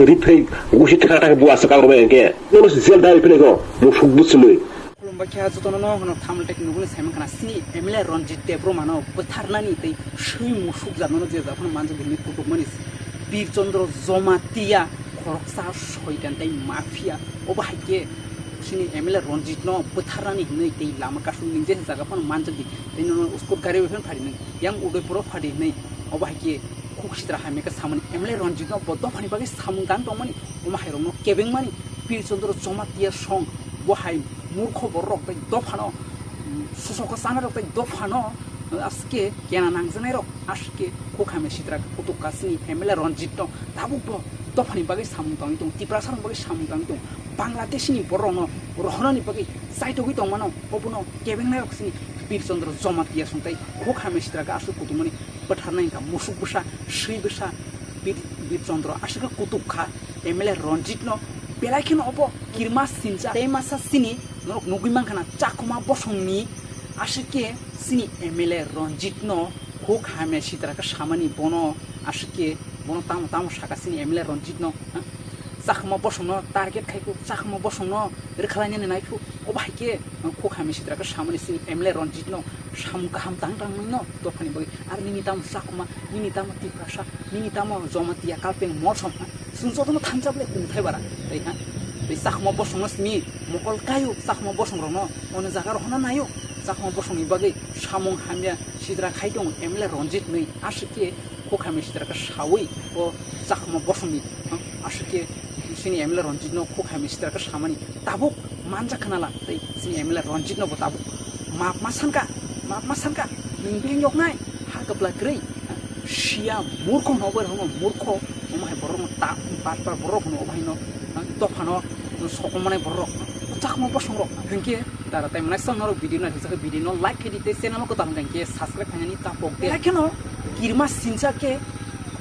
리페이 무시 타타가 부아서 가고면 게 너는 셀 다리 페고 뭐 숙부슬로 Bakia Zotono, Tamil Technical Semen Sini, Emile Ronjit Debro Mano, Butarnani, they show Mushuk Zamano, the Manzo de Mikumanis, Bir Chondro Zomatia, Koroksa, Shoyante, Mafia, Obahake, Sini Emile Ronjit, no, Butarani, they Lamakasu, Zagapon Manjadi, then Usko Karavan Padin, young Udepro Padin, Obahake, Kukstra Hamaka Saman, Emile Ronjit, no, but Dopani Bagis, Samungan money, Umahero, giving money, Bir Chondro Zomatia song, Wahai. মূর্খ বড় তাই দফানো সুসক সানার তাই দফানো আজকে কেনা নাংজানাই rock আজকে কোখামে সিদ্রা কুতুক কাসনি MLA রঞ্জিত তাবু দফানি বাগै সামুতাং দং তিপ্রাসার বাগै সামুতাং দং বাংলাদেশনি বড়নো রহনানি বাগै সাইটগৈ দং মানো অবনো কেবেংনাই রকসনি বীরচন্দ্র জমাতিয়া সন্তাই কোখামে সিদ্রা আসু কুতুমনি পঠারনাই কা মুসুক বসা সেই বসা বীরচন্দ্র আশিকা কুতুক খা এমএলএ রঞ্জিত ন বেলাইখিন অব কিরমা সিনজা এই মাসা সিনি নরক নগুইমান খানা চাকুমা বসংনি আশিকে সিনি এমএলএ রঞ্জিত ন হোক হামে সিতরাকা সামানি বনো আশিকে বনো তাম তাম সাকা সিনি এমএলএ রঞ্জিত ন চাকুমা বসং ন টার্গেট খাইকো চাকুমা বসং ন রেখালাইনে নাইকো অবাইকে হোক হামে সিতরাকা সামানি সিনি এমএলএ রঞ্জিত ন সাম কাহাম তাং তাং ন দফানি বই আর নিনি তাম চাকুমা নিনি তাম তিপ্রাসা নিনি তাম জমাতিয়া কালপেং মরসম সুনজতনো থানজাবলে কুনথাই বারা তাই হ্যাঁ এই চাকমা বসং স্মি মকল কায়ো চাকমা বসং রন অন্য জায়গা রহনা নাইও চাকমা বসংনি বাগै সামং হামিয়া সিদ্রা খাই দং এমএলএ রঞ্জিত नै আশিকে কোখামে সিদ্রাকা সাवै ও চাকমা বসংনি আশিকে সিনি এমএলএ রঞ্জিত ন কোখামে সিদ্রাকা সামানি তাবুক মানজা খানালা তাই সিনি এমএলএ রঞ্জিত ন তাবুক মাপ মাসানকা নিংবিং यकनाय हागब्ला ग्रै শিয়া মূর্খ নবর হন মূর্খ ওমাই বড় তা পারপার বড় হন ওভাই ন দফানো সকমানে বড় চাকমা বসং রক হেনকে তারা তাই মানে সং নরক ভিডিও না হিসাবে ভিডিও ন লাইক খেদিতে চ্যানেল কো তাম গানকে সাবস্ক্রাইব খানি তা পক দে কেন কিরমা সিনসাকে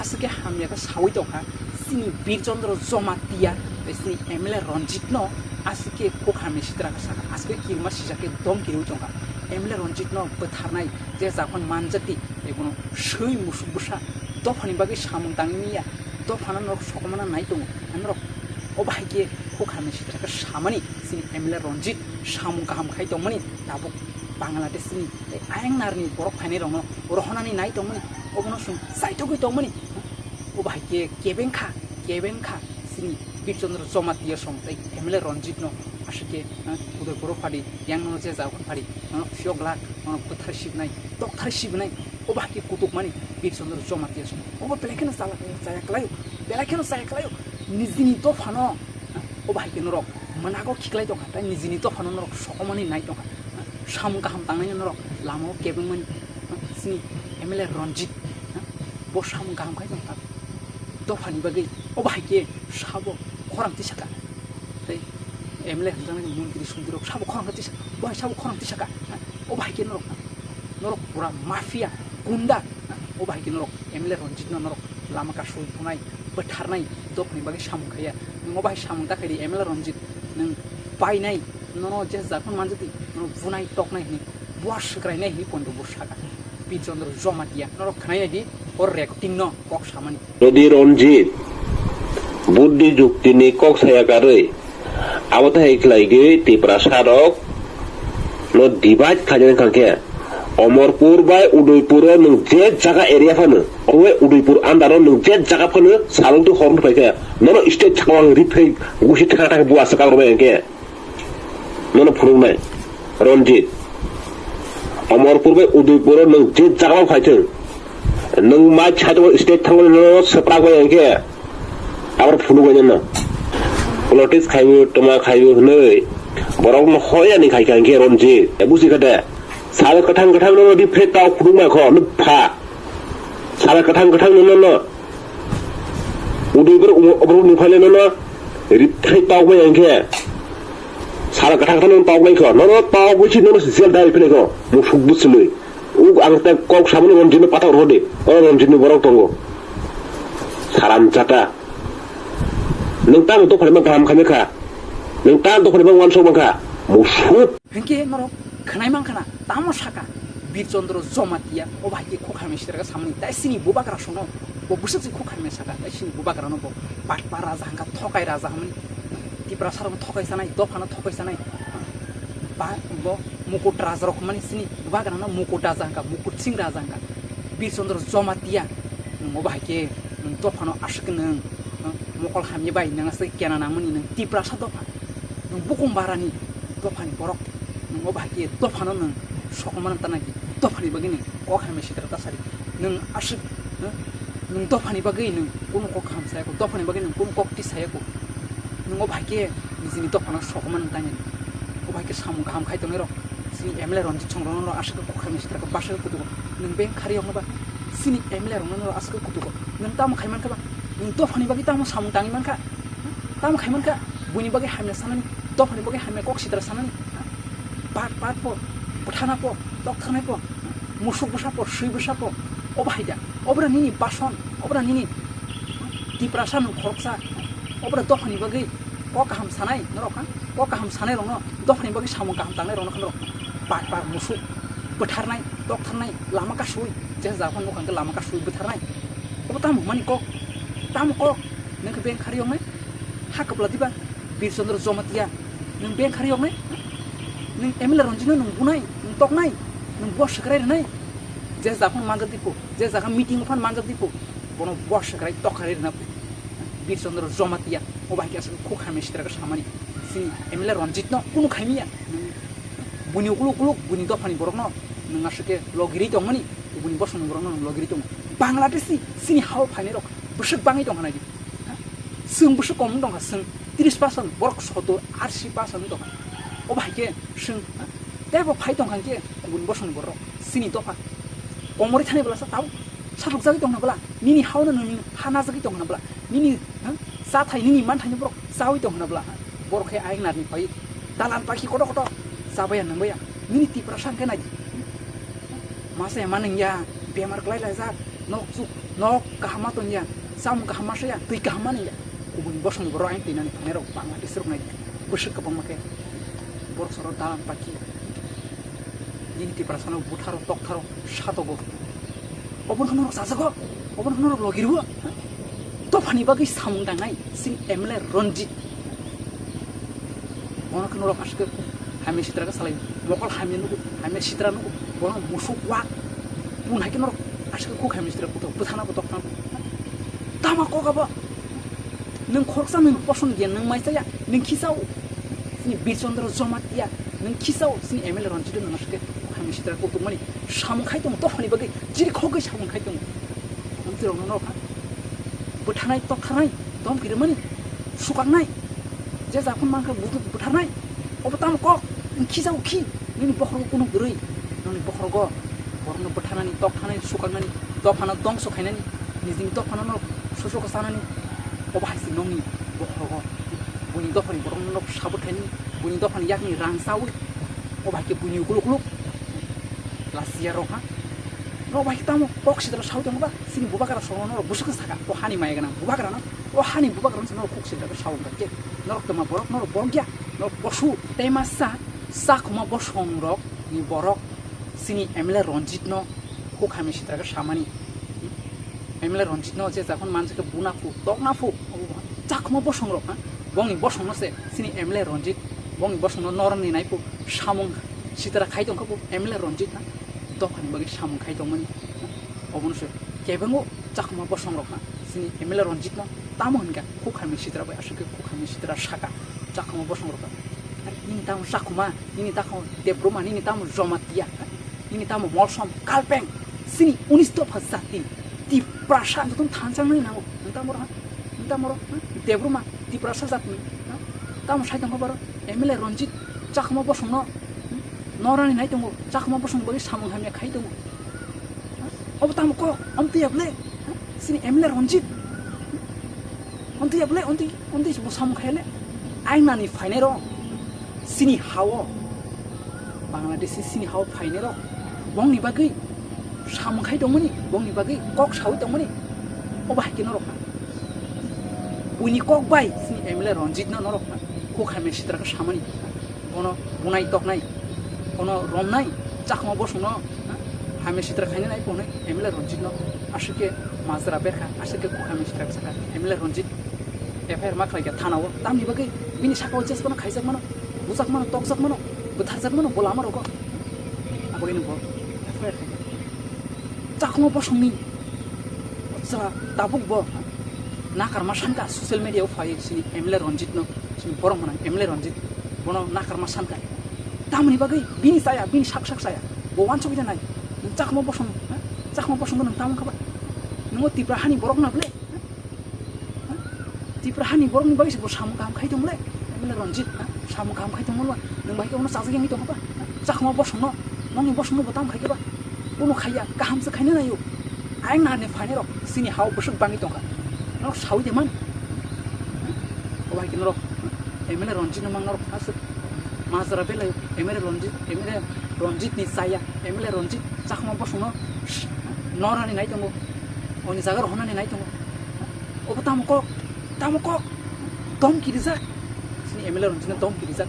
আজকে হামিয়াকে সাউই দখা সিনি বীরচন্দ্র জমাতিয়া সিনি এমএলএ রঞ্জিত ন আজকে কোখামে সিদ্রাকা সাকা আজকে কিরমা সিজাকে দম কিরু দঙ্কা এমএলএ রঞ্জিত ন বথারনাই যে যখন মানজাতি এগুলো সেই মুসুক বসা দফানি বাগै সামুং দাংনিয়া দফানা নরক সকমানা নাই দङ নরক অবাইকে কোখামে সিদ্রাকা সামানি সিনি এমএলএ রঞ্জিত সামুং কাহাম খাই দংমানি দাবো বাংলাদেশনি আয়েং নারনি বরক ফাইনে রङ রহনানি নাই দংমানি অবনো সুং সাইটগৈ দংমানি অবাইকে কেবেংখা সিনি বীরচন্দ্র জমাতিয়া সমতাই এমএলএ রঞ্জিত ন আশিকে উদয় বড় ফাড়ি ইয়াং যে যাওখন ফাড়ি ফিয়গলা কোথার শিবনাই তকথার শিবনাই অবাকি কুতুক মানি বীরচন্দ্র জমাতিয়া সম অব বেলাকেন চায়াকলায় নিজিনি দফানো অবাকি নরক মনাগো খিকলাই দখা তাই নিজিনি দফানো নরক সকমানি নাই দখা সাম গাহাম তাंनाय নরক লামাও কেবেংমান সিনি এমএলএ রঞ্জিত ব সাম গাহাম খাই দখা দফানি বাগै অবাইকে সাবো খরামতি সাকা তাই এমএলএ হজানানি মন্ত্রী সুন্দর সাবো খরামতি সাকা বহাই সাবো খরামতি সাকা অবাইকে নরক পুরা মাফিয়া গুন্ডা অবাইকে নরক এমএলএ রঞ্জিত নরক লামাকা সুই ফুনাই বথাरनाय দফানি বাগै সামু খায়া নং অবাই সামু দাখারি এমএলএ রঞ্জিত নং পাইনাই নন যে জাখন মানজতি নন ফুনাই টকনাই নি বস গ্রাইনাই নি পন্ড বসাকা বীরচন্দ্র জমাতিয়া নরক খানাই দি ওর রেকর্ডিং ন কক সামানি যদি রঞ্জিত বুদ্ধি যুক্তি নি কক সায়াকারে আবতা হেকলাইগে তিপ্রাসারক ন ডিভাইড খাজেন কাকে অমরপুর বাই উদয়পুর নং যে জায়গা এরিয়া ফানো ওই উদয়পুর আন্দার নং যে জায়গা ফানো সালংতু হরন ফাইকা নন স্টেট ছাওয়াং রিফেই গুছি টাকা বুয়াসা কারবে একে নন ফুরুনাই রঞ্জিত অমরপুর বাই উদয়পুর নং যে জায়গা ফাইছে নং মা ছাতো স্টেট থাঙ্গল ন সপ্রাগো একে আবার ফুলুগো না পলিটিক্স খাইবো তোমা খাইবো হनै বরং হয়ানি খাইকা একে রঞ্জিত বুঝি কাটা সারা কথাং ন রিফে তাও ফুরুমা খ লুফা সারা কথাং ন উদয়পুর অবরু নিফাইলে ন রিফে তাও मै একে সারা কথাং তাও मै খ ন তাও বুঝি ন জেল দাই ফেলে খ মুসুক বুঝলই উ আংতা কক সামনে রঞ্জিত পাতা রদে ও রঞ্জিত বরক দङ serum জাতা nang to phale gam khame kha nang ta to phale wan so kha musuk হেনকে নরক খানাই মাংখানা তামো সাকা বীরচন্দ্র জমাতিয়া ও ভাইকে খোখামে সিদ্রাকা সামনি তাই সিনি বুবাকরা শোনো bo busuk si khuk khamya saka sini bubagra no bo patpa raja hangka thokai raja hamni tipra sarang thokai sanai dofana thokai sanai ba bo mukut raja rok mani sini bubagra no mukut raja hangka mukut sing raja hangka bir chondro jomatia mo bahke dofano ashik nang mokol hamye bai nang se kena namani nang tipra sa dofa nang bukum barani dofani borok mo bahke dofano nang sokman tanagi dofani bagini ko hamye sitra tasari nang ashik nung dofani bagai nung kun kok ham saya ko dofani bagai nung kun kok ti saya ko nung o bhai ke nizini dofana sokman tanya o bhai ke sam gam khai tong ro sini emle ronji chongrong no ashka ko khami sitra ko basha ko dugo nung ben khari ong ba sini emle rong no ashka ko dugo nung tam khai man ka ba nung dofani bagai tam sam tangi man ka tam khai man ka buni bagai hamle sanani dofani bagai hamle kok sitra sanani pat pat po puthana po tok thane po musuk busa po shui busa po o bhai da obra nini bason obra nini diprasan khorksa obra dofani bagai ko kaham sanai norok han ko kaham sanai rong no dofani bagai samung kaham tangnai rong no pat pat musuk betharnai dok tharnai lama ka sui je japon mukhan ke lama ka sui betharnai obo tam mani ko nang ben khari ong nai hakapla diba bir chondro jomatia nang ben khari ong nai nang emile ronjino nang bunai nang tok nai nang bos sakrai nai je japon mangga dipo je jaga meeting fan mangga dipo bono bos sakrai tok khari na bir chondro jomatia o bahki asal khuk khami sitra ka samani sini emile ronjit no kunu khamia buni kuluk buni dofani borok no nang asake logiri tong mani buni boson borok no logiri tong bangladesh sini haw phaine rok busuk bangai tong hanai sung busuk kom dong sung 30% borok sodo 80% dong o bahke sung tebo phai tong hanke buni boson borok sini dofa komori thane bala sa tau saruk jagi tong na bala nini haw na nini hana jagi tong na bala nini sa thai nini man thane borok sawi tong na bala borok he aing na ni pai dalan paki kodo sabaya nambaya nini 30% ke naji masa maneng ya bemar klai lai za nok su nok kahama ton ya sam kahama saya tui kahama ni ya kubun bosong boro aing tinani panero panga disruk nai busuk ka pamake borok soro dalan paki nini 30% butharo tok tharo satogo obon khano sasago obon khano logiru to phani bagi samung dangai sing emle ronjit ona khano ro aske hame sitra ka salai lokal hame nuku hame sitra nuku bola musuk wa pun hakin ro aske ku hame sitra ku to buthana ko tok tama ko ba nang khorksa min poson gen nang mai saya ning kisau ni bir chondro jomatia nang kisau sini emle ronjit nang aske hame sitra ku to mani samung khai tong to phani bagi jiri khogai samung khai tong amti rong no ka buthanai tok khanai dom kire mani sukanai je japon mangka buthanai obatam ko kisau ki nini bokhro kuno grei nini bokhro go borno buthanani tok khanai sukanani dofana dong so khainani nizing dofana no susu ko sanani obahai sinongi bokhro go buni dofani borno no sabuthani buni dofani yakni rang sawi obahai ke buni kuluk lasia roha no bahai tamo boksi tara sawi tong ba sini bubakara sono no busuk saka o hani mai gana bubakara no o hani bubakara no khukse tara sawi ke norok tama borok no borgya no posu temasa sakuma bosong rok ni borok sini emle ronjit no khuk hame sitra ka samani emle ronjit no je jakon manse ke buna fu tok na fu chakuma bosong rok ha bongi bosong no se sini emle ronjit bongi bosong no noron ni nai pu samung sitra khai tong ka pu emle ronjit na dokhani bagi samung khai tong mani obon se kebengo chakuma bosong rok ha sini emle ronjit no tamo hinga khuk hame sitra ba asuk khuk hame sitra saka chakuma bosong rok ini tamu sakuma ini tamu debroma ini tamu jomatia ini tamu molsom kalpeng sini 19 di prasan itu thansang ni namu entamoro debroma di prasa zatni tamu saitang ko baro emle ronjit chakma bosong no norani nai tongo chakma bosong bagi samung hamya khai tongo ob tamu ko amti able sini emle ronjit onti able onti samung khaile aina ni fainero sini hawo Bangladesh sini hawo fainero bongni bagai samung khai dongmani bongni bagai kok sawi dongmani obah ki norok uni kok bai sini emle ronjit no norok ko khame sitra ka samani ono bunai tok nai ono rom nai chakma bosno hame sitra khaine nai pone emle ronjit no ashike mazra berka asike kukhami strap saka emile ronjit FIR मा खालायगा थानाव दामनि बागै बिनि साखाव जेसबनो खायजाक मानो बुजाक मानो तकजाक मानो बुथारजाक मानो बोला मारो आबगैनो बो FIR चाखमो बसंनि जरा दाबुक बो नाकारमा सानका ससियेल मिडियायाव फायो सिनि एमएलए रन्जित नो सिनि बरम होना एमएलए रन्जित बनो नाकारमा सानका दामनि बागै बिनि साया बिनि साक साया बवान सबिदा नाय चाखमो बसं नों तामन खाबा नों तिप्रा हानि बरक नाब्ले तिप्रा हानि बरकनि बागै सो सामु गाहाम खायदोंमोनलै एमएलए रन्जित सामु गाहाम खायदोंमोनबा नों बायखौ उनाव जाजाग यांनि दंबा चाखमो बसं नंनि बसं बताम खायगोबा उनाव खाया गाहामसो खायनो नायो आं नारनि फाइनेर सिनि हाव बसक बाङि दंखा नों सावि देमान बायखौ नर एमएलए रन्जित नमां नर आसो माजरा बेलाय एमएलए रन्जित नि साया एमएलए रन्जित चाखमो बसं नरानि नाय दंगो अनि जागार हनानि नाय दंगो अब तामको दम किरिजाक सिनि एमएलए रन्जित दम किरिजाक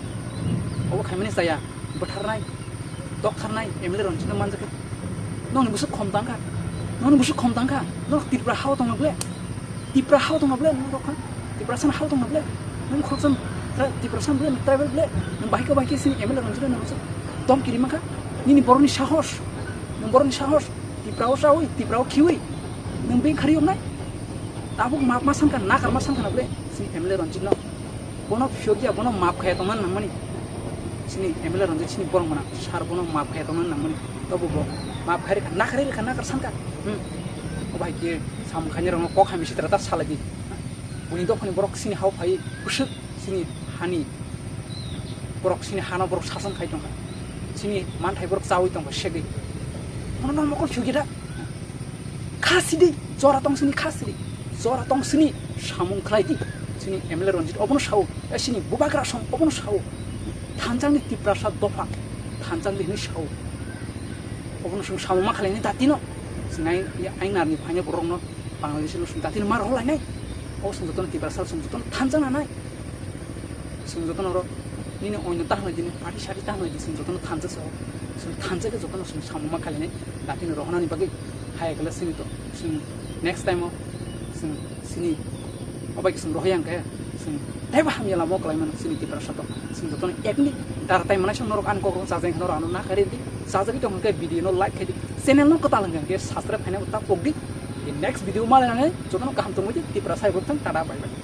अब खायमानि साया बोथारनाय दखथारनाय एमएलए रन्जित मानजाखै नंनि बुसु खमदांखा नों तिप्रा हाव दंब्ले नों दखा तिप्रा सान हाव दंब्ले नों खरसन तिप्रा सान ब्ले ट्राइबल ब्ले नों बायखौ सिनि एमएलए रन्जित नों दम किरिमाखा निनि बरनि साहस नों बरनि साहस तिप्राव सावै तिप्राव खिवै नों बे खारियाव नाय दाबुक मा सानका नाकार मा सानका ब्ले सिनि एमएलए रन्जित न बनो फियोगिया बनो माप खाया दंमोन नमनि सिनि एमएलए रन्जित सिनि बरं मना सार बनो माप खाया दंमोन नमनि तबो बो माप खारि नाकार सानका ओबाय के साम खानि रंग क खामि सित्रा ता सालादि बुनि दखनि बरक सिनि हाव फाय उसुक सिनि हानि बरक सिनि हाना बरक सासन खाय दंखा सिनि मानथाय बरक जावै दंखा सेगै मन मकल फियोगिदा खासिदि जरा तंसिनि सामुं खालायदि सिनि एमएलए रन्जित अबनो साव सिनि बुबाग्रा सम अबनो साव थानजांनि तिप्रासा दफा थानजांनि नि साव अबनो सम सामुं मा खालायनि दातिनो सिनाय आइनारनि फायने बरंनो बांलादेशनि सम दातिनो मार हलायनाय अ संजतन तिप्रासा संजतन थानजांना नाय संजतन र निने अयनो ताहनाय दिने पार्टी सारि ताहनाय दिने संजतन थानजासो थानजाके जतन सम सामुं मा खालायनाय दातिनो रहनानि बागै हायगला सिनि तो नेक्स्ट टाइम सिनि अबायक जों रहायांगे जों दायबा हामियाला मकलायमोन सिनि तिप्रासा तो जों जतन एकनि दार टाइम मानाय सम नरक आनको जाजें खनो रानो ना खारिदि जाजागि तो हमके भिडियो नो लाइक खायदि चैनल नो कतालंगे के सास्त्र फायना उता पगदि नेक्स्ट भिडियो मालायनानै जतन गाहाम तंगदि तिप्रासा इबथां टाटा बाय बाय